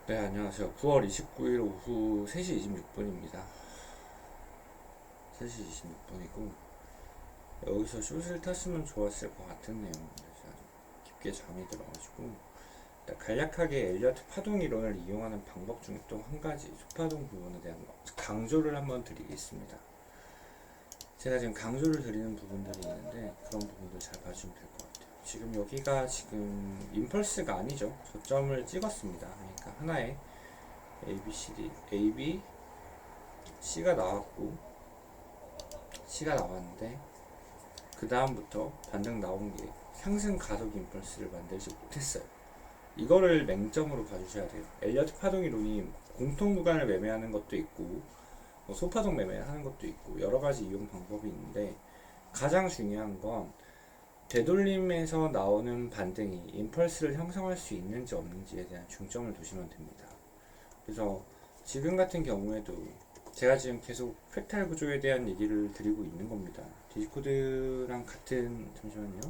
네, 안녕하세요. 9월 29일 오후 3시 26분입니다. 3시 26분이고, 여기서 숏을 탔으면 좋았을 것 같았네요. 제가 좀 깊게 잠이 들어가지고, 간략하게 엘리어트 파동 이론을 이용하는 방법 중에 또 한 가지, 소파동 부분에 대한 강조를 한번 드리겠습니다. 제가 지금 강조를 드리는 부분들이 있는데, 그런 부분들 잘 봐주면 될 것 같아요. 지금 여기가 지금 임펄스가 아니죠. 저점을 찍었습니다. 그러니까 하나의 A, B, C, D, A, B, C가 나왔고, C가 나왔는데 그 다음부터 반등 나온 게 상승 가속 임펄스를 만들지 못했어요. 이거를 맹점으로 봐주셔야 돼요. 엘리어트 파동 이론이 공통 구간을 매매하는 것도 있고 소파동 매매하는 것도 있고 여러 가지 이용 방법이 있는데, 가장 중요한 건 되돌림에서 나오는 반등이 임펄스를 형성할 수 있는지 없는지에 대한 중점을 두시면 됩니다. 그래서 지금 같은 경우에도 제가 지금 계속 프랙탈 구조에 대한 얘기를 드리고 있는 겁니다. 디스코드랑 같은, 잠시만요.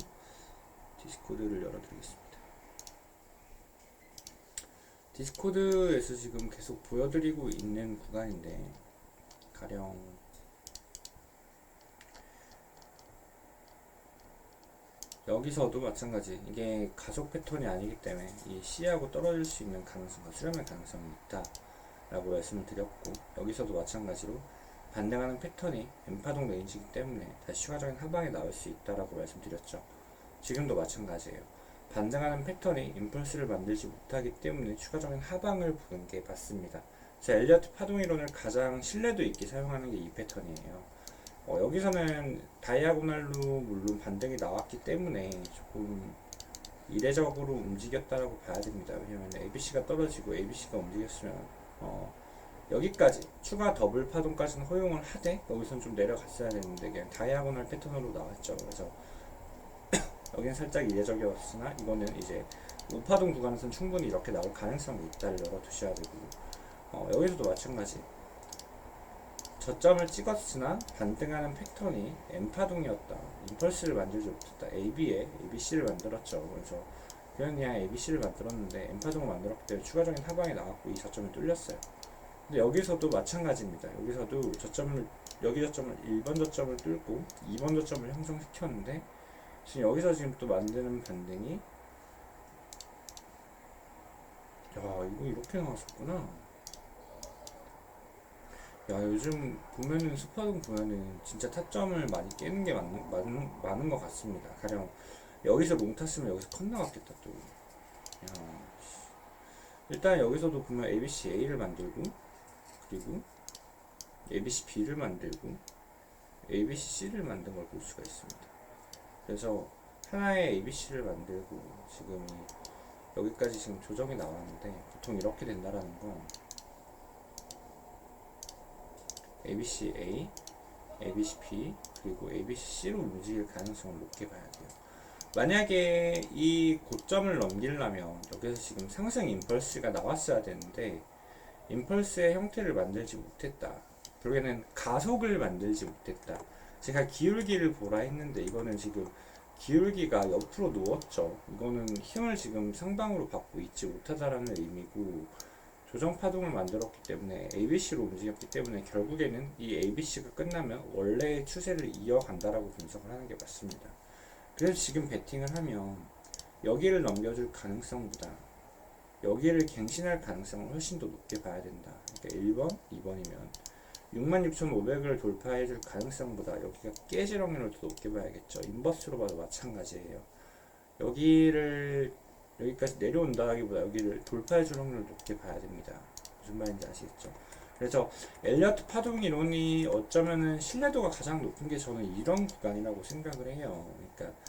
디스코드를 열어드리겠습니다. 디스코드에서 지금 계속 보여드리고 있는 구간인데, 가령 여기서도 마찬가지, 이게 가속 패턴이 아니기 때문에 이 C하고 떨어질 수 있는 가능성과 수렴의 가능성이 있다 라고 말씀을 드렸고, 여기서도 마찬가지로 반등하는 패턴이 M파동 레인지이기 때문에 다시 추가적인 하방에 나올 수 있다라고 말씀드렸죠. 지금도 마찬가지예요. 반등하는 패턴이 임펄스를 만들지 못하기 때문에 추가적인 하방을 보는 게 맞습니다. 제 엘리어트 파동 이론을 가장 신뢰도 있게 사용하는 게 이 패턴이에요. 여기서는 다이아고날로 물론 반등이 나왔기 때문에 조금 이례적으로 움직였다라고 봐야 됩니다. 왜냐면 ABC가 떨어지고 ABC가 움직였으면 여기까지 추가 더블 파동까지는 허용을 하되 여기선 좀 내려갔어야 되는데 그냥 다이아고널 패턴으로 나왔죠. 그래서 여기는 살짝 이례적이었으나 이거는 이제 우파동 구간에서는 충분히 이렇게 나올 가능성이 있다를 열어두셔야 되고, 여기서도 마찬가지 저점을 찍었으나 반등하는 패턴이 M파동이었다. 임펄스를 만들지 못했다. AB에 ABC를 만들었죠. 그래서 그냥 ABC를 만들었는데 M파동을 만들었기 때문에 추가적인 하방이 나왔고 이 저점을 뚫렸어요. 근데 여기서도 마찬가지입니다. 여기서도 여기 저점을 1번 저점을 뚫고 2번 저점을 형성시켰는데, 지금 여기서 지금 또 만드는 반등이, 야 이거 이렇게 나왔었구나. 야 요즘 보면은 스파동 보면은 진짜 타점을 많이 깨는 게 많은 것 같습니다. 가령 여기서 롱 탔으면 여기서 컷 나왔겠다 또. 야, 일단 여기서도 보면 ABC A를 만들고, 그리고 ABC B를 만들고 ABC C를 만든 걸 볼 수가 있습니다. 그래서 하나의 ABC를 만들고 지금 여기까지 지금 조정이 나왔는데, 보통 이렇게 된다라는 건 ABC A, ABC B, 그리고 ABC C로 움직일 가능성을 높게 봐야 돼요. 만약에 이 고점을 넘기려면 여기서 지금 상승 임펄스가 나왔어야 되는데 임펄스의 형태를 만들지 못했다. 결국에는 가속을 만들지 못했다. 제가 기울기를 보라 했는데 이거는 지금 기울기가 옆으로 누웠죠. 이거는 힘을 지금 상방으로 받고 있지 못하다라는 의미고, 조정 파동을 만들었기 때문에 ABC로 움직였기 때문에 결국에는 이 ABC가 끝나면 원래의 추세를 이어간다라고 분석을 하는 게 맞습니다. 그래서 지금 베팅을 하면 여기를 넘겨줄 가능성보다 여기를 갱신할 가능성을 훨씬 더 높게 봐야 된다. 그러니까 1번, 2번이면 66,500을 돌파해줄 가능성보다 여기가 깨질 확률을 더 높게 봐야겠죠. 인버스로 봐도 마찬가지예요. 여기까지 내려온다기보다 여기를 돌파해줄 확률을 높게 봐야 됩니다. 무슨 말인지 아시겠죠? 그래서 엘리어트 파동 이론이 어쩌면은 신뢰도가 가장 높은 게 저는 이런 구간이라고 생각을 해요. 그러니까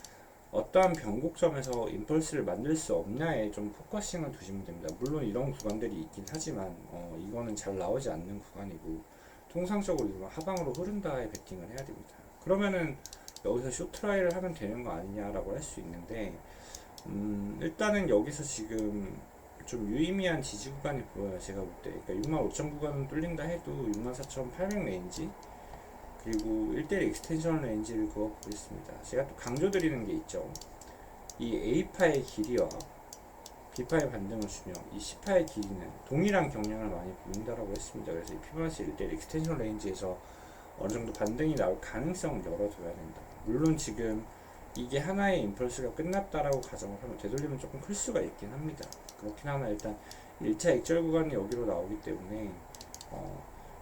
어떠한 변곡점에서 임펄스를 만들 수 없냐에 좀 포커싱을 두시면 됩니다. 물론 이런 구간들이 있긴 하지만 이거는 잘 나오지 않는 구간이고, 통상적으로 이거 하방으로 흐른다에 베팅을 해야 됩니다. 그러면은 여기서 쇼트라이를 하면 되는 거 아니냐라고 할 수 있는데, 일단은 여기서 지금 좀 유의미한 지지 구간이 보여요. 제가 볼 때. 그러니까 65,000 구간은 뚫린다 해도 64,800 레인지, 그리고 1대1 익스텐션 레인지를 그어 보겠습니다. 제가 또 강조드리는 게 있죠. 이 A파의 길이와 B파의 반등을 주며 이 C파의 길이는 동일한 경량을 많이 보인다라고 했습니다. 그래서 이 피보나치 1대1 익스텐션 레인지에서 어느 정도 반등이 나올 가능성을 열어둬야 된다. 물론 지금 이게 하나의 임펄스가 끝났다라고 가정을 하면 되돌리면 조금 클 수가 있긴 합니다. 그렇긴 하나 일단 1차 액절 구간이 여기로 나오기 때문에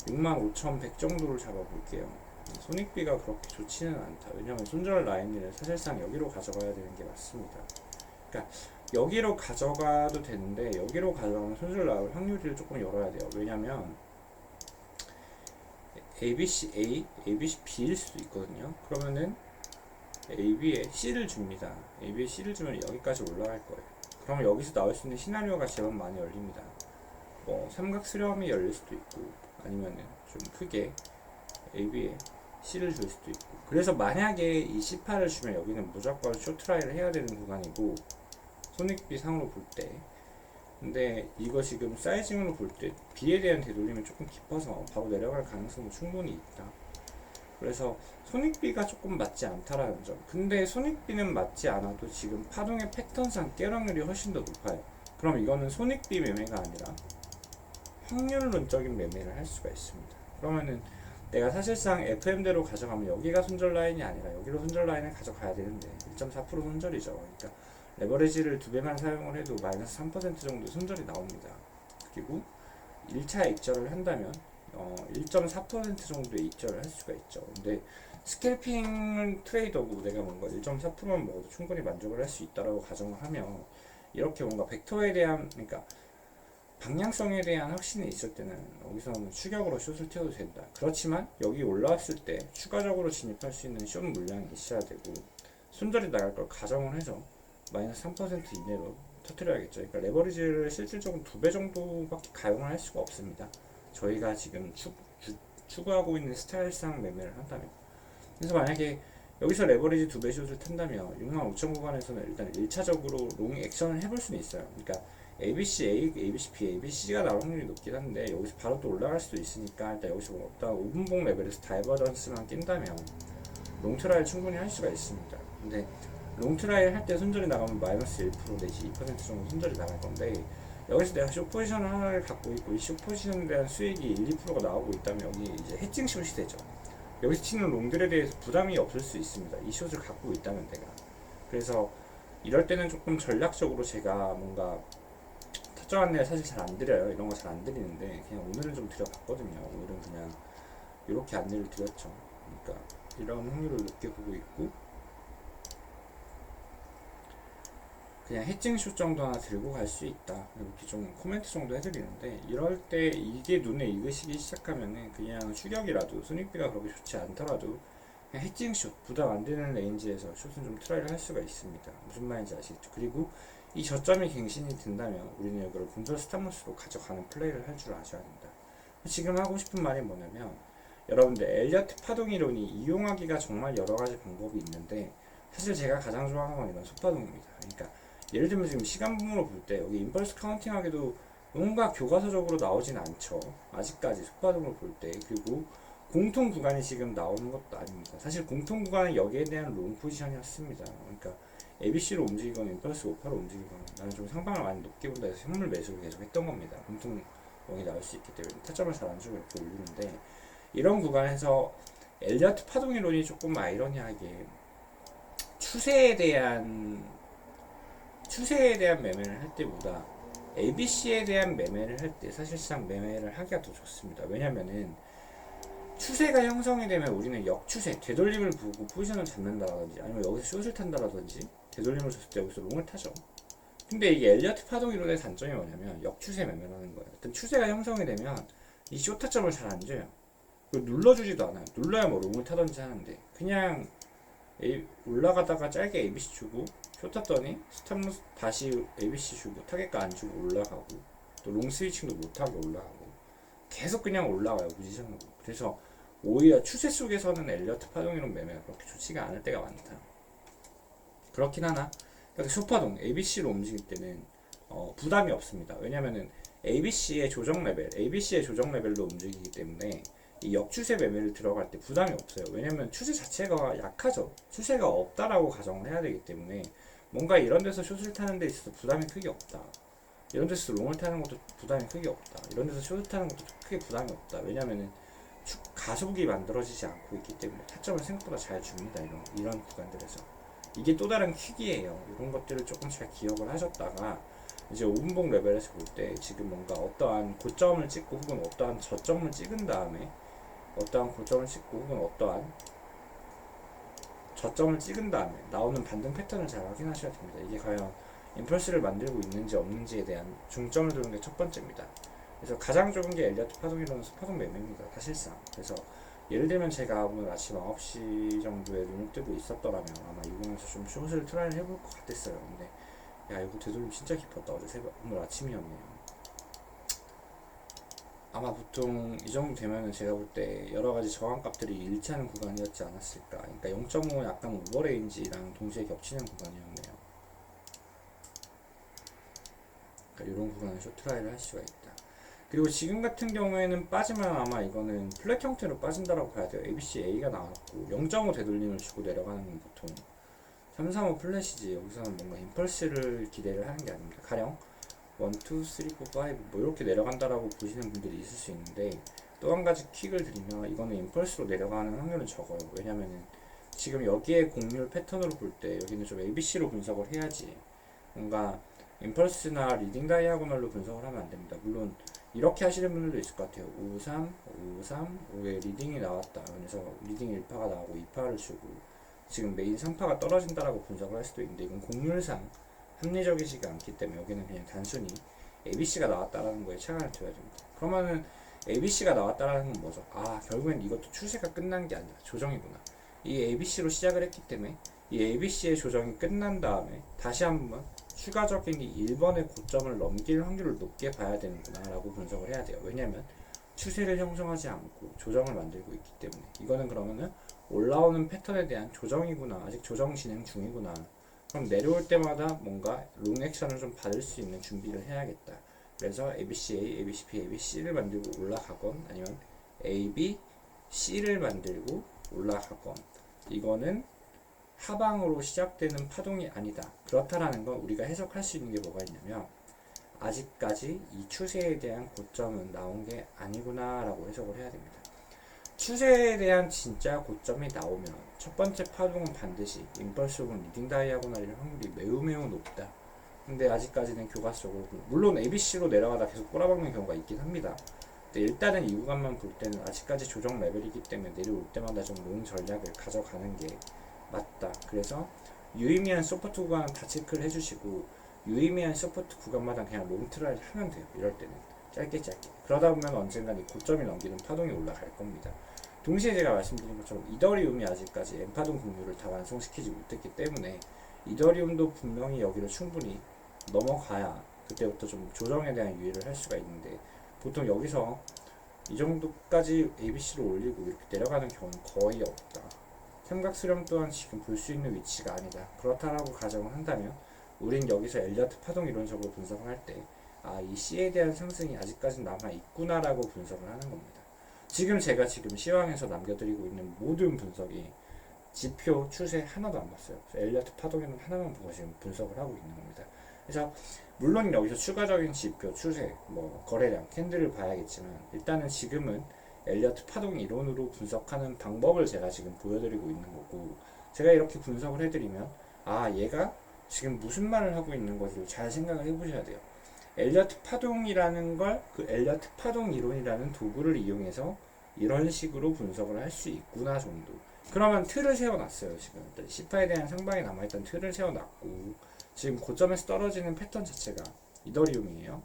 65,100 정도를 잡아볼게요. 손익비가 그렇게 좋지는 않다. 왜냐하면 손절 라인을 사실상 여기로 가져가야 되는 게 맞습니다. 그러니까 여기로 가져가도 되는데 여기로 가져가면 손절 나올 확률을 조금 열어야 돼요. 왜냐하면 ABC A, ABC B일 수도 있거든요. 그러면은 AB에 C를 줍니다. AB에 C를 주면 여기까지 올라갈 거예요. 그러면 여기서 나올 수 있는 시나리오가 제법 많이 열립니다. 뭐 삼각 수렴이 열릴 수도 있고 아니면은 좀 크게 AB에 C를 줄 수도 있고. 그래서 만약에 이 C8을 주면 여기는 무조건 쇼트라이를 해야 되는 구간이고 손익비 상으로 볼 때, 근데 이거 지금 사이징으로 볼 때 B에 대한 되돌림이 조금 깊어서 바로 내려갈 가능성은 충분히 있다. 그래서 손익비가 조금 맞지 않다라는 점. 근데 손익비는 맞지 않아도 지금 파동의 패턴상 깨락률이 훨씬 더 높아요. 그럼 이거는 손익비 매매가 아니라 확률론적인 매매를 할 수가 있습니다. 그러면은 내가 사실상 FM대로 가져가면 여기가 손절 라인이 아니라 여기로 손절 라인을 가져가야 되는데 1.4% 손절이죠. 그러니까 레버리지를 2배만 사용을 해도 마이너스 3% 정도 손절이 나옵니다. 그리고 1차 액절을 한다면 1.4% 정도의 익절을 할 수가 있죠. 근데 스캘핑 트레이더고 내가 뭔가 1.4%만 먹어도 충분히 만족을 할 수 있다라고 가정을 하면 이렇게 뭔가 벡터에 대한, 그러니까 방향성에 대한 확신이 있을 때는 여기서는 추격으로 숏을 튀어도 된다. 그렇지만 여기 올라왔을 때 추가적으로 진입할 수 있는 숏 물량이 있어야 되고 손절이 나갈 걸 가정을 해서 마이너스 3% 이내로 터뜨려야겠죠. 그러니까 레버리지를 실질적으로 2배 정도밖에 가용을 할 수가 없습니다. 저희가 지금 추구하고 있는 스타일상 매매를 한다면. 그래서 만약에 여기서 레버리지 2배 숏을 탄다면 65,000 구간에서는 일단 1차적으로 롱 액션을 해볼 수는 있어요. 그러니까 ABC A, ABC B, ABC가 나올 확률이 높긴 한데 여기서 바로 또 올라갈 수도 있으니까 일단 여기서 없다 5분봉 레벨에서 다이버전스만 낀다면 롱트라이를 충분히 할 수가 있습니다. 근데 롱트라이를 할 때 손절이 나가면 마이너스 1% 내지 2% 정도 손절이 나갈 건데 여기서 내가 숏 포지션 하나를 갖고 있고 이 숏 포지션에 대한 수익이 1, 2%가 나오고 있다면 여기 이제 해칭 숏이 되죠. 여기서 치는 롱들에 대해서 부담이 없을 수 있습니다. 이 숏을 갖고 있다면 내가. 그래서 이럴 때는 조금 전략적으로 제가 뭔가 타점 안내를 사실 잘 안 드려요. 이런 거 잘 안 드리는데 그냥 오늘은 좀 드려봤거든요. 오늘은 그냥 이렇게 안내를 드렸죠. 그러니까 이런 확률을 높게 보고 있고 그냥 해칭 숏 정도 하나 들고 갈 수 있다. 이렇게 좀 코멘트 정도 해드리는데 이럴 때 이게 눈에 익으시기 시작하면은 그냥 추격이라도 손익비가 그렇게 좋지 않더라도 그냥 해칭 숏 부담 안 되는 레인지에서 숏은 좀 트라이를 할 수가 있습니다. 무슨 말인지 아시겠죠? 그리고 이 저점이 갱신이 된다면 우리는 이걸 분절 스탑로스로 가져가는 플레이를 할 줄 아셔야 된다. 지금 하고 싶은 말이 뭐냐면 여러분들 엘리어트 파동 이론이 이용하기가 정말 여러 가지 방법이 있는데 사실 제가 가장 좋아하는 건 이런 속파동입니다. 그러니까 예를 들면 지금 시간분으로 볼 때 여기 임펄스 카운팅 하기도 뭔가 교과서적으로 나오진 않죠. 아직까지 속파동을 볼 때. 그리고 공통 구간이 지금 나오는 것도 아닙니다. 사실 공통 구간은 여기에 대한 롱 포지션이었습니다. 그러니까 ABC로 움직이거나 임펄스 5파로 움직이거나 나는 좀 상방을 많이 높게 본다 해서 현물 매수를 계속 했던 겁니다. 공통 롱이 나올 수 있기 때문에 타점을 잘 안 주고 이렇게 올리는데 이런 구간에서 엘리어트 파동 이론이 조금 아이러니하게 추세에 대한 매매를 할 때보다 ABC에 대한 매매를 할 때 사실상 매매를 하기가 더 좋습니다. 왜냐면은 추세가 형성이 되면 우리는 역추세, 되돌림을 보고 포지션을 잡는다라든지 아니면 여기서 숏을 탄다라든지 되돌림을 줬을 때 여기서 롱을 타죠. 근데 이게 엘리어트 파동 이론의 단점이 뭐냐면 역추세 매매라는 거예요. 일단 추세가 형성이 되면 이 숏 타점을 잘 안 줘요. 그리고 눌러주지도 않아요. 눌러야 뭐 롱을 타든지 하는데 그냥 올라가다가 짧게 ABC 주고 숏 탔더니 스탑로스 다시 ABC 주고 타겟가 안 주고 올라가고 또 롱 스위칭도 못하게 올라가고 계속 그냥 올라가요 포지션으로. 그래서 오히려 추세 속에서는 엘리어트 파동이론 매매가 그렇게 좋지가 않을 때가 많다. 그렇긴 하나 그러니까 숏파동 ABC로 움직일 때는 부담이 없습니다. 왜냐면은 ABC의 조정 레벨로 움직이기 때문에 이 역추세 매매를 들어갈 때 부담이 없어요. 왜냐면 추세 자체가 약하죠. 추세가 없다라고 가정을 해야 되기 때문에 뭔가 이런 데서 숏을 타는 데 있어서 부담이 크게 없다. 이런 데서 롱을 타는 것도 부담이 크게 없다. 이런 데서 숏을 타는 것도 크게 부담이 없다. 왜냐면은 가속이 만들어지지 않고 있기 때문에 타점을 생각보다 잘 줍니다. 이런 구간들에서. 이게 또 다른 킥이에요. 이런 것들을 조금 잘 기억을 하셨다가 이제 5분봉 레벨에서 볼 때 지금 뭔가 어떠한 고점을 찍고 혹은 어떠한 저점을 찍은 다음에 어떠한 고점을 찍고 혹은 어떠한 저점을 찍은 다음에 나오는 반등 패턴을 잘 확인하셔야 됩니다. 이게 과연 임펄스를 만들고 있는지 없는지에 대한 중점을 두는 게 첫 번째입니다. 그래서 가장 좋은 게 엘리어트 파동이라는 파동 매매입니다. 사실상. 그래서 예를 들면 제가 오늘 아침 9시 정도에 눈을 뜨고 있었더라면 아마 이 부분에서 좀 숏을 트라이를 해볼 것 같았어요. 근데 야 이거 되돌림 진짜 깊었다. 오늘 아침이었네요. 아마 보통 이 정도 되면은 제가 볼 때 여러 가지 저항값들이 일치하는 구간이었지 않았을까. 그러니까 0.5 약간 오버레인지랑 동시에 겹치는 구간이었네요. 그러니까 이런 구간은 쇼트라이를 할 수가 있다. 그리고 지금 같은 경우에는 빠지면 아마 이거는 플랫 형태로 빠진다라고 봐야 돼요. ABC A가 나왔고 0.5 되돌림을 주고 내려가는 건 보통 335 플랫이지 여기서는 뭔가 임펄스를 기대를 하는 게 아닙니다. 가령 1, 2, 3, 4, 5 뭐 이렇게 내려간다라고 보시는 분들이 있을 수 있는데 또 한 가지 킥을 드리면 이거는 임펄스로 내려가는 확률은 적어요. 왜냐면은 지금 여기에 곡률 패턴으로 볼 때 여기는 좀 ABC로 분석을 해야지 뭔가 임펄스나 리딩 다이아고널로 분석을 하면 안 됩니다. 물론 이렇게 하시는 분들도 있을 것 같아요. 5, 3, 5, 3, 5에 리딩이 나왔다. 그래서 리딩 1파가 나오고 2파를 주고 지금 메인 3파가 떨어진다라고 분석을 할 수도 있는데 이건 곡률상 합리적이지가 않기 때문에 여기는 그냥 단순히 ABC가 나왔다라는 거에 차관을 둬야 됩니다. 그러면은 ABC가 나왔다라는 건 뭐죠? 아 결국엔 이것도 추세가 끝난 게 아니라 조정이구나. 이 ABC로 시작을 했기 때문에 이 ABC의 조정이 끝난 다음에 다시 한번 추가적인 이 1번의 고점을 넘길 확률을 높게 봐야 되는구나 라고 분석을 해야 돼요. 왜냐면 추세를 형성하지 않고 조정을 만들고 있기 때문에 이거는 그러면은 올라오는 패턴에 대한 조정이구나, 아직 조정 진행 중이구나. 그럼 내려올 때마다 뭔가 롱 액션을 좀 받을 수 있는 준비를 해야겠다. 그래서 ABCA, ABCB, ABC를 만들고 올라가건 아니면 ABC를 만들고 올라가건 이거는 하방으로 시작되는 파동이 아니다. 그렇다라는 건 우리가 해석할 수 있는 게 뭐가 있냐면 아직까지 이 추세에 대한 고점은 나온 게 아니구나 라고 해석을 해야 됩니다. 추세에 대한 진짜 고점이 나오면 첫 번째 파동은 반드시 임펄스 혹은 리딩 다이아고널일 확률이 매우 높다. 근데 아직까지는 교과적으로 물론 ABC로 내려가다 계속 꼬라박는 경우가 있긴 합니다. 근데 일단은 이 구간만 볼 때는 아직까지 조정 레벨이기 때문에 내려올 때마다 좀 롱 전략을 가져가는 게 맞다. 그래서 유의미한 서포트 구간은 다 체크를 해주시고 유의미한 서포트 구간마다 그냥 롱 트라이를 하면 돼요. 이럴 때는 짧게 그러다 보면 언젠간 이 고점이 넘기는 파동이 올라갈 겁니다. 동시에 제가 말씀드린 것처럼 이더리움이 아직까지 N파동 곡률을 다 완성시키지 못했기 때문에 이더리움도 분명히 여기를 충분히 넘어가야 그때부터 좀 조정에 대한 유의를 할 수가 있는데 보통 여기서 이 정도까지 ABC로 올리고 이렇게 내려가는 경우는 거의 없다. 삼각수렴 또한 지금 볼 수 있는 위치가 아니다. 그렇다라고 가정을 한다면 우린 여기서 엘리어트 파동 이론적으로 분석을 할 때 이 C에 대한 상승이 아직까지 남아있구나 라고 분석을 하는 겁니다. 제가 시황에서 남겨드리고 있는 모든 분석이 지표, 추세 하나도 안 봤어요. 엘리어트 파동에는 하나만 보고 지금 분석을 하고 있는 겁니다. 그래서 물론 여기서 추가적인 지표, 추세, 거래량, 캔들을 봐야겠지만 일단은 지금은 엘리어트 파동 이론으로 분석하는 방법을 제가 지금 보여드리고 있는 거고 제가 이렇게 분석을 해드리면 얘가 지금 무슨 말을 하고 있는 것을 잘 생각을 해보셔야 돼요. 엘리어트 파동이라는 걸 그 엘리어트 파동 이론이라는 도구를 이용해서 이런 식으로 분석을 할 수 있구나 정도. 그러면 틀을 세워놨어요. 지금 C파에 대한 상방에 남아있던 틀을 세워놨고 지금 고점에서 떨어지는 패턴 자체가 이더리움이에요.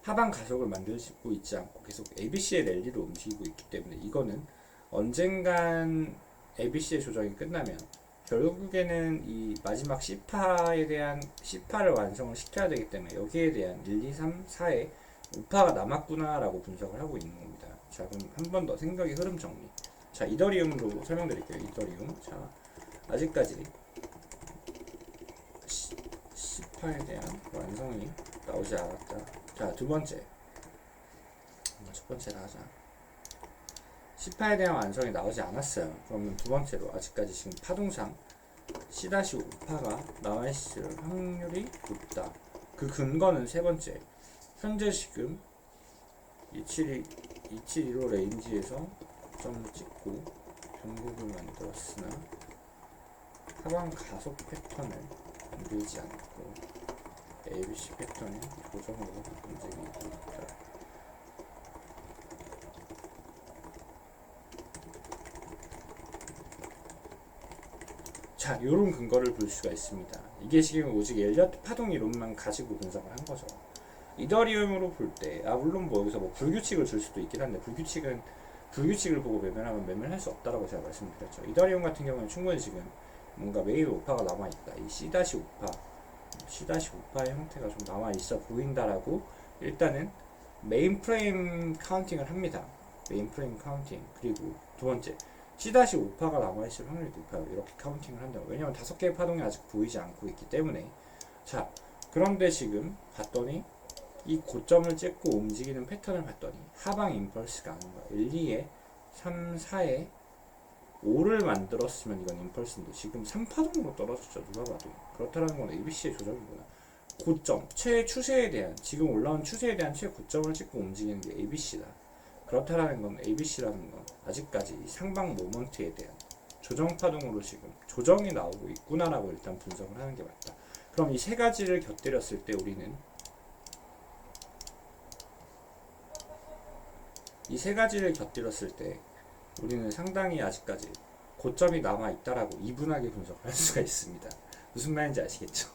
하방 가속을 만들고 있지 않고 계속 ABC의 랠리로 움직이고 있기 때문에 이거는 언젠간 ABC의 조정이 끝나면 결국에는 이 마지막 C파에 대한 C파를 완성을 시켜야 되기 때문에 여기에 대한 1, 2, 3, 4의 우파가 남았구나 라고 분석을 하고 있는 겁니다. 자, 그럼 한 번 더 생각의 흐름 정리. 자, 이더리움으로 설명드릴게요. 이더리움. 자, 아직까지 C파에 대한 완성이 나오지 않았다. 자, 두 번째. 첫 번째로 하자. C파에 대한 완성이 나오지 않았어요. 그러면 두 번째로 아직까지 지금 파동상 C-5파가 남아있을 확률이 높다. 그 근거는 세 번째, 현재 지금 272로 레인지에서 점을 찍고 변곡을 만들었으나 하방 가속 패턴을 만들지 않고 ABC 패턴의 조정으로 움직이고 있다. 자, 요런 근거를 볼 수가 있습니다. 이게 지금 오직 엘리어트 파동 이론만 가지고 분석을 한 거죠. 이더리움으로 볼 때, 물론 뭐 여기서 뭐 불규칙을 줄 수도 있긴 한데, 불규칙을 보고 매매하면 매매할 수 없다라고 제가 말씀드렸죠. 이더리움 같은 경우는 충분히 지금 뭔가 메인 오파가 남아있다. 이 C-5파의 형태가 좀 남아있어 보인다라고 일단은 메인 프레임 카운팅을 합니다. 메인 프레임 카운팅. 그리고 두 번째, C-5파가 남아있을 확률이 높아요. 이렇게 카운팅을 한다고. 왜냐면 5개의 파동이 아직 보이지 않고 있기 때문에. 자, 그런데 지금 봤더니 이 고점을 찍고 움직이는 패턴을 봤더니 하방 임펄스가 아닌 거야. 1, 2에 3, 4에 5를 만들었으면 이건 임펄스인데 지금 3파동으로 떨어졌죠. 누가 봐도. 그렇다는 건 ABC의 조정이구나. 고점, 최추세에 대한, 지금 올라온 추세에 대한 최고점을 찍고 움직이는 게 ABC다. 그렇다라는 건 ABC라는 건 아직까지 상방 모먼트에 대한 조정파동으로 지금 조정이 나오고 있구나라고 일단 분석을 하는 게 맞다. 그럼 이 세 가지를 곁들였을 때 우리는 상당히 아직까지 고점이 남아있다라고 이분하게 분석을 할 수가 있습니다. 무슨 말인지 아시겠죠?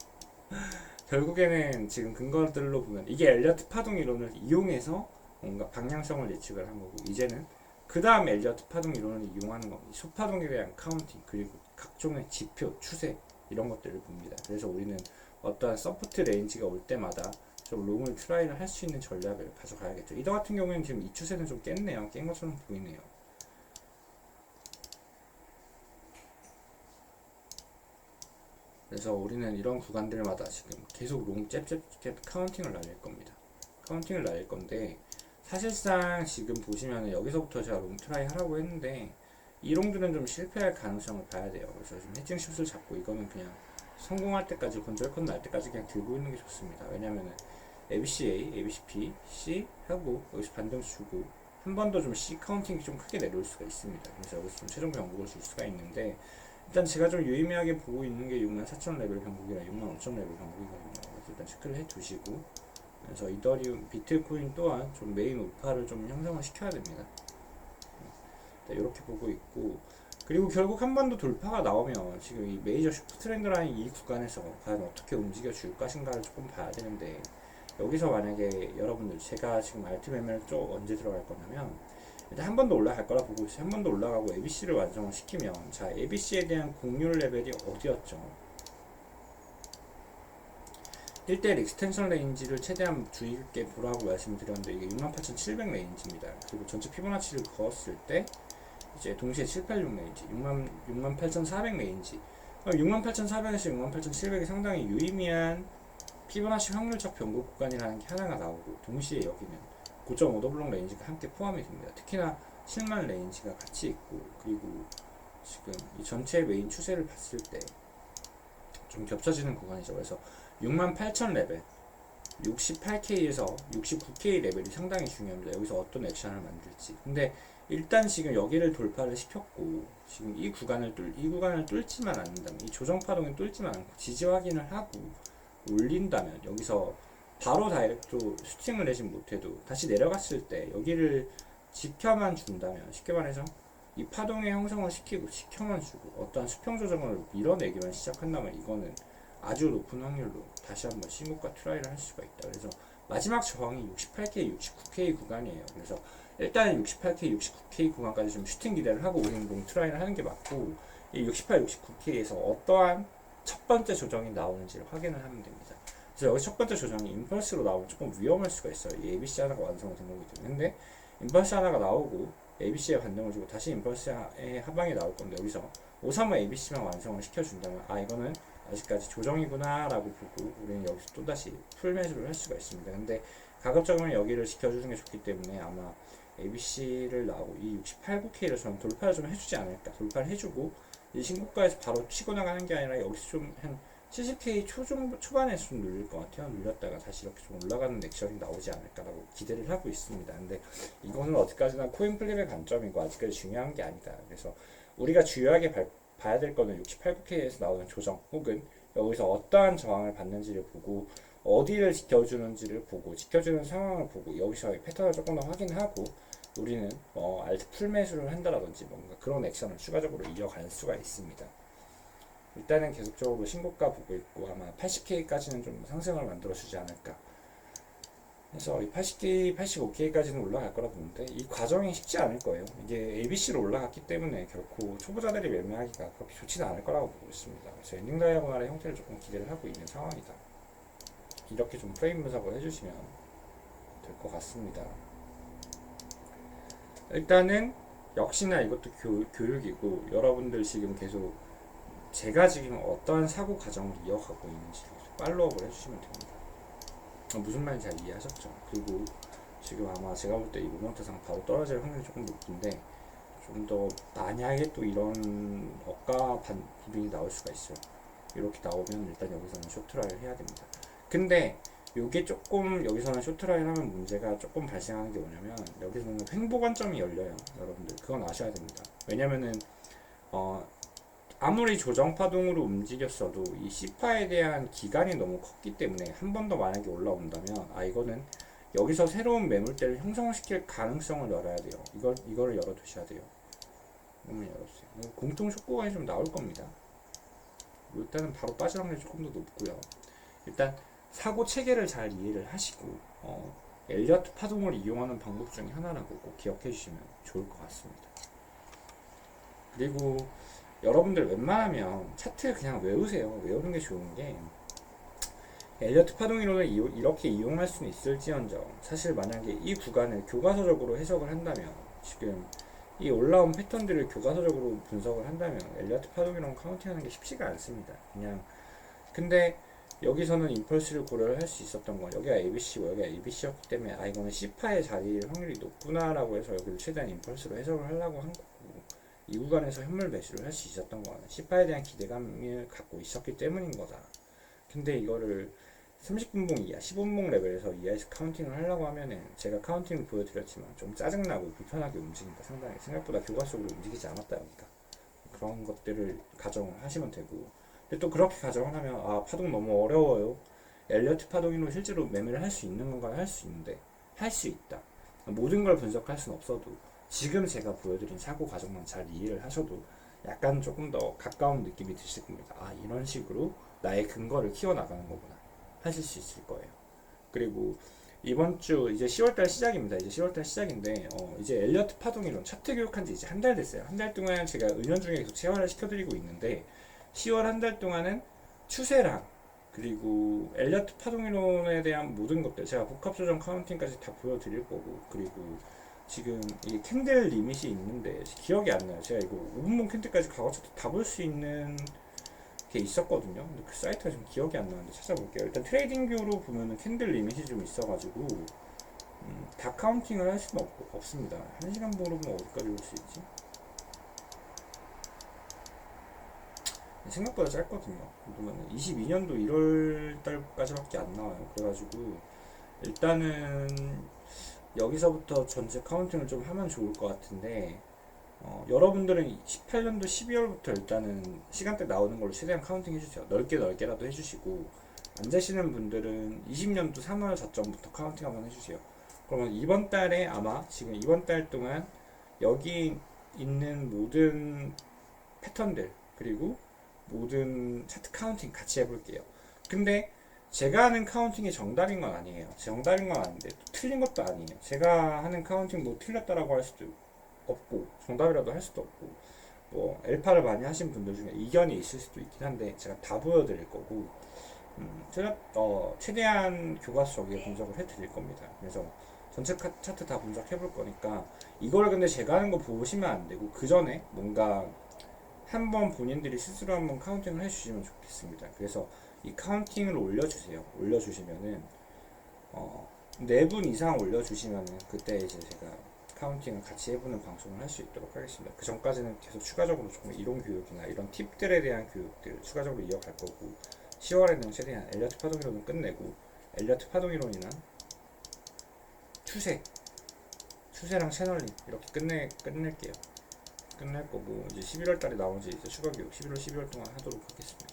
결국에는 지금 근거들로 보면 이게 엘리어트 파동 이론을 이용해서 뭔가 방향성을 예측을 한 거고, 이제는 그 다음 엘리어트 파동 이론을 이용하는 겁니다. 소파동에 대한 카운팅, 그리고 각종의 지표, 추세 이런 것들을 봅니다. 그래서 우리는 어떠한 서포트 레인지가 올 때마다 좀 롱을 트라이를 할 수 있는 전략을 가져가야겠죠. 이더 같은 경우에는 지금 이 추세는 좀 깼네요. 깬 것처럼 보이네요. 그래서 우리는 이런 구간들마다 지금 계속 롱 잽잽 카운팅을 날릴 겁니다. 카운팅을 날릴 건데, 사실상 지금 보시면 여기서부터 제가 롱 트라이 하라고 했는데 이 롱들은 좀 실패할 가능성을 봐야 돼요. 그래서 좀 해칭 슛을 잡고 이거는 그냥 성공할 때까지, 곤절컷 날 때까지 그냥 들고 있는 게 좋습니다. 왜냐면은 ABCA, ABCB, C 하고 여기서 반등수 주고 한 번 더 좀 C 카운팅이 좀 크게 내려올 수가 있습니다. 그래서 여기서 좀 최종 변곡을 줄 수가 있는데, 일단 제가 좀 유의미하게 보고 있는 게 64,000 레벨 변곡이랑 65,000 레벨 변곡이거든요. 그래서 일단 체크를 해 두시고, 그래서 이더리움, 비트코인 또한 좀 메인 우파를 좀 형성을 시켜야 됩니다. 이렇게 보고 있고, 그리고 결국 한 번 더 돌파가 나오면 지금 이 메이저 슈퍼 트렌드 라인 이 구간에서 과연 어떻게 움직여 줄 것인가를 조금 봐야 되는데, 여기서 만약에 여러분들, 제가 지금 알트 매매를 쭉 언제 들어갈 거냐면 일단 한 번 더 올라갈 거라 보고 있어요. 한 번 더 올라가고 ABC를 완성을 시키면, 자, ABC에 대한 공률 레벨이 어디였죠? 1대1 익스텐션 레인지를 최대한 주의 깊게 보라고 말씀드렸는데 이게 68,700 레인지입니다. 그리고 전체 피보나치를 그었을 때 이제 동시에 786 레인지, 68,400 레인지. 68,400에서 68,700이 상당히 유의미한 피보나치 확률적 변곡 구간이라는 게 하나가 나오고, 동시에 여기는 고점 오더블록 레인지가 함께 포함이 됩니다. 특히나 7만 레인지가 같이 있고, 그리고 지금 이 전체 메인 추세를 봤을 때 좀 겹쳐지는 구간이죠. 그래서 68,000 레벨, 68K에서 69K 레벨이 상당히 중요합니다. 여기서 어떤 액션을 만들지. 근데 일단 지금 여기를 돌파를 시켰고, 지금 이 구간을 뚫지만 않는다면, 이 조정 파동을 뚫지만 않고 지지 확인을 하고 올린다면, 여기서 바로 다이렉트로 슈팅을 내지 못해도 다시 내려갔을 때 여기를 지켜만 준다면, 쉽게 말해서 이 파동의 형성을 시키고 지켜만 주고 어떠한 수평 조정을 밀어내기만 시작한다면 이거는 아주 높은 확률로 다시 한번 신고가 트라이를 할 수가 있다. 그래서 마지막 저항이 68K, 69K 구간이에요. 그래서 일단은 68K, 69K 구간까지 좀 슈팅 기대를 하고 우리는 롱 트라이를 하는 게 맞고, 이 68, 69K에서 어떠한 첫 번째 조정이 나오는지를 확인을 하면 됩니다. 그래서 여기 첫 번째 조정이 임펄스로 나오면 조금 위험할 수가 있어요. 이 ABC 하나가 완성된 거기 때문에. 근데 임펄스 하나가 나오고 ABC에 반등을 주고 다시 임펄스의 하방이 나올 건데, 여기서 535 ABC만 완성을 시켜준다면 이거는 아직까지 조정이구나 라고 보고 우리는 여기서 또다시 풀 매수를 할 수가 있습니다. 근데 가급적이면 여기를 지켜주는 게 좋기 때문에 아마 ABC를 나오고 이 68, 9K를 저는 돌파를 좀 해주지 않을까. 돌파를 해주고 이 신고가에서 바로 치고 나가는 게 아니라 여기서 좀 한 70K 초반에서 좀 눌릴 것 같아요. 눌렸다가 다시 이렇게 좀 올라가는 액션이 나오지 않을까라고 기대를 하고 있습니다. 근데 이거는 어디까지나 코인플립의 관점이고 아직까지 중요한 게 아니다. 그래서 우리가 주요하게 봐야 될 거는 68, 9K에서 나오는 조정 혹은 여기서 어떠한 저항을 받는지를 보고 어디를 지켜주는지를 보고 지켜주는 상황을 보고 여기서 패턴을 조금 더 확인하고 우리는 알트 풀 매수를 한다라든지 뭔가 그런 액션을 추가적으로 이어갈 수가 있습니다. 일단은 계속적으로 신고가 보고 있고 아마 80K까지는 좀 상승을 만들어주지 않을까. 그래서 이 80K, 85K까지는 올라갈 거라 보는데 이 과정이 쉽지 않을 거예요. 이게 ABC로 올라갔기 때문에 결코 초보자들이 매매하기가 그렇게 좋지는 않을 거라고 보고 있습니다. 그래서 엔딩 다이아고날의 형태를 조금 기대를 하고 있는 상황이다. 이렇게 좀 프레임 분석을 해주시면 될 것 같습니다. 일단은 역시나 이것도 교육이고 여러분들 지금 계속 제가 지금 어떠한 사고 과정을 이어가고 있는지 팔로우업을 해주시면 됩니다. 무슨 말인지 잘 이해하셨죠? 그리고 지금 아마 제가 볼 때 이 모멘트상 바로 떨어질 확률이 조금 높은데 좀 더 만약에 또 이런 억가 부분이 나올 수가 있어요. 이렇게 나오면 일단 여기서는 쇼트라이를 해야 됩니다. 근데 요게 조금 여기서는 쇼트라인 하면 문제가 조금 발생하는 게 뭐냐면 여기서는 횡보 관점이 열려요. 여러분들 그건 아셔야 됩니다. 왜냐면은 아무리 조정 파동으로 움직였어도 이 C파에 대한 기간이 너무 컸기 때문에 한 번 더 만약에 올라온다면 이거는 여기서 새로운 매물대를 형성시킬 가능성을 열어야 돼요. 이거를 열어두셔야 돼요. 열었어요. 공통 촉구간이 좀 나올 겁니다. 일단은 바로 빠질 확률이 조금 더 높고요. 일단 사고 체계를 잘 이해를 하시고 엘리어트 파동을 이용하는 방법 중에 하나라고 꼭 기억해 주시면 좋을 것 같습니다. 그리고 여러분들 웬만하면 차트 그냥 외우세요. 외우는 게 좋은 게 엘리어트 파동 이론을 이렇게 이용할 수는 있을지언정 사실 만약에 이 구간을 교과서적으로 해석을 한다면 지금 이 올라온 패턴들을 교과서적으로 분석을 한다면 엘리어트 파동 이론 카운팅하는 게 쉽지가 않습니다. 그냥 근데 여기서는 임펄스를 고려를 할 수 있었던 건 여기가 ABC고 여기가 ABC였기 때문에 이거는 C파의 자리일 확률이 높구나 라고 해서 여기를 최대한 임펄스로 해석을 하려고 한 거고 이 구간에서 현물 매수를 할 수 있었던 거는 C파에 대한 기대감을 갖고 있었기 때문인 거다. 근데 이거를 30분봉 이하, 15분봉 레벨에서 이하에서 카운팅을 하려고 하면은 제가 카운팅을 보여드렸지만 좀 짜증나고 불편하게 움직인다. 상당히 생각보다 교과적으로 움직이지 않았다 여기가. 그런 것들을 가정을 하시면 되고 근데 또 그렇게 가정을 하면 파동 너무 어려워요. 엘리어트 파동으로 실제로 매매를 할 수 있는 건가 할 수 있는데 할 수 있다. 모든 걸 분석할 수는 없어도 지금 제가 보여드린 사고 과정만 잘 이해를 하셔도 약간 조금 더 가까운 느낌이 드실 겁니다. 이런 식으로 나의 근거를 키워나가는 거구나 하실 수 있을 거예요. 그리고 이번 주 이제 10월달 시작입니다. 이제 10월달 시작인데 이제 엘리어트 파동이론 차트 교육한 지 이제 한 달 됐어요. 한 달 동안 제가 은연중에 계속 체화를 시켜드리고 있는데 10월 한 달 동안은 추세랑 그리고 엘리어트 파동이론에 대한 모든 것들 제가 복합조정 카운팅까지 다 보여드릴 거고 그리고 지금 이 캔들 리밋이 있는데 기억이 안 나요. 제가 이거 5분봉 캔들까지 가가지고 다 볼 수 있는 게 있었거든요. 근데 그 사이트가 좀 기억이 안 나는데 찾아볼게요. 일단 트레이딩 뷰로 보면은 캔들 리밋이 좀 있어가지고 다 카운팅을 할 수는 없습니다. 1시간 봉으로 보면 어디까지 올 수 있지? 생각보다 짧거든요. 그러면 22년도 1월달까지밖에 안 나와요. 그래가지고 일단은 여기서부터 전체 카운팅을 좀 하면 좋을 것 같은데 여러분들은 18년도 12월부터 일단은 시간대 나오는 걸로 최대한 카운팅 해주세요. 넓게라도 해주시고 안 되시는 분들은 20년도 3월 저점부터 카운팅 한번 해주세요. 그러면 이번 달에 아마 지금 이번 달 동안 여기 있는 모든 패턴들 그리고 모든 차트 카운팅 같이 해볼게요. 근데 제가 하는 카운팅이 정답인 건 아니에요. 정답인 건 아닌데 또 틀린 것도 아니에요. 제가 하는 카운팅 뭐 틀렸다라고 할 수도 없고 정답이라도 할 수도 없고 뭐 엘파를 많이 하신 분들 중에 이견이 있을 수도 있긴 한데 제가 다 보여드릴 거고 제가 최대한 교과서적인 분석을 해드릴 겁니다. 그래서 전체 차트 다 분석해 볼 거니까 이걸 근데 제가 하는 거 보시면 안 되고 그 전에 뭔가 한번 본인들이 스스로 한번 카운팅을 해주시면 좋겠습니다. 그래서 이 카운팅을 올려주세요. 올려주시면은 4분 이상 올려주시면은 그때 이제 제가 디스카운팅을 같이 해보는 방송을 할 수 있도록 하겠습니다. 그 전까지는 계속 추가적으로 조금 이론 교육이나 이런 팁들에 대한 교육들을 추가적으로 이어갈 거고 10월에는 최대한 엘리어트 파동 이론은 끝내고 엘리어트 파동 이론이나 추세랑 채널링 이렇게 끝낼게요. 끝낼 거고 이제 11월 달에 나머지 이제 추가 교육 11월 12월 동안 하도록 하겠습니다.